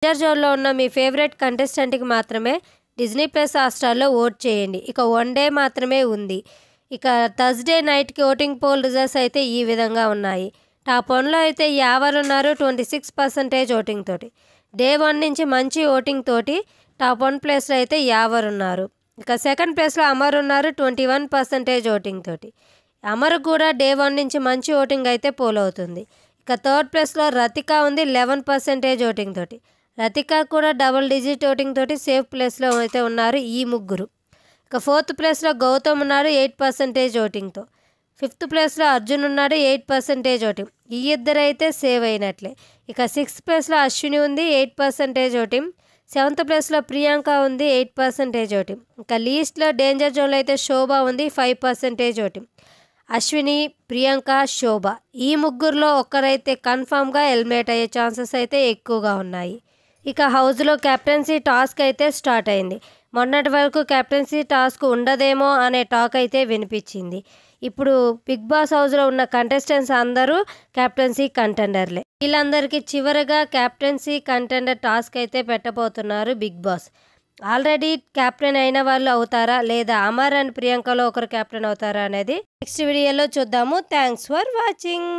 Danger జోన్లో ఉన్న మీ favourite కంటెస్టెంట్కి మాత్రమే డిజ్నీ ప్లస్ హాట్‌స్టార్‌లో ఓట్ చేయండి. ఇక వన్ డే మాత్రమే ఉంది. ఇక థర్స్‌డే నైట్‌కి ఓటింగ్ పోల్ రిజల్ట్స్ అయితే ఈ విధంగా ఉన్నాయి. టాప్ 1లో అయితే యావర్ ఉన్నారు 26% ఓటింగ్ తోటి. డే 1 నుంచి మంచి ఓటింగ్ తోటి టాప్ 1 ప్లేస్‌లో అయితే యావర్ ఉన్నారు. ఇక సెకండ్ ప్లేస్‌లో అమర్ ఉన్నారు 21% ఓటింగ్ తోటి. అమర్ కూడా డే 1 నుంచి మంచి ఓటింగ్ అయితే పోల్ అవుతుంది. ఇక థర్డ్ ప్లేస్‌లో రతిక ఉంది 11% ఓటింగ్ తోటి. రతిక కూడా డబుల్ డిజిట్ ఓటింగ్ తోటి సేఫ్ ప్లేస్లో అయితే ఉన్నారు ఈ ముగ్గురు. ఇక ఫోర్త్ ప్లేస్లో గౌతమ్ ఉన్నాడు 8% ఓటింగ్తో. ఫిఫ్త్ ప్లేస్లో అర్జున్ ఉన్నాడు 8% ఓటింగ్. ఈ ఇద్దరు అయితే సేవ్ అయినట్లే. ఇక సిక్స్త్ ప్లేస్లో అశ్విని ఉంది 8% ఓటింగ్. సెవెంత్ ప్లేస్లో ప్రియాంక ఉంది 8% ఓటింగ్. ఇంకా లీస్ట్లో డేంజర్ జోన్లో అయితే శోభ ఉంది 5% ఓటింగ్. అశ్విని, ప్రియాంక, శోభ ఈ ముగ్గురులో ఒక్కరైతే కన్ఫామ్గా ఎలిమినేట్ అయ్యే ఛాన్సెస్ అయితే ఎక్కువగా ఉన్నాయి. ఇక హౌస్లో కెప్టెన్సీ టాస్క్ అయితే స్టార్ట్ అయింది. మొన్నటి వరకు కెప్టెన్సీ టాస్క్ ఉండదేమో అనే టాక్ అయితే వినిపించింది. ఇప్పుడు బిగ్ బాస్ హౌస్లో ఉన్న కంటెస్టెంట్స్ అందరూ కెప్టెన్సీ కంటెండర్లే. వీళ్ళందరికీ చివరగా కెప్టెన్సీ కంటెండర్ టాస్క్ అయితే పెట్టబోతున్నారు బిగ్ బాస్. ఆల్రెడీ కెప్టెన్ అయిన వాళ్ళు అవుతారా లేదా అమర్ అండ్ ప్రియాంకలో ఒకరు కెప్టెన్ అవుతారా అనేది నెక్స్ట్ వీడియోలో చూద్దాము. Thanks for watching.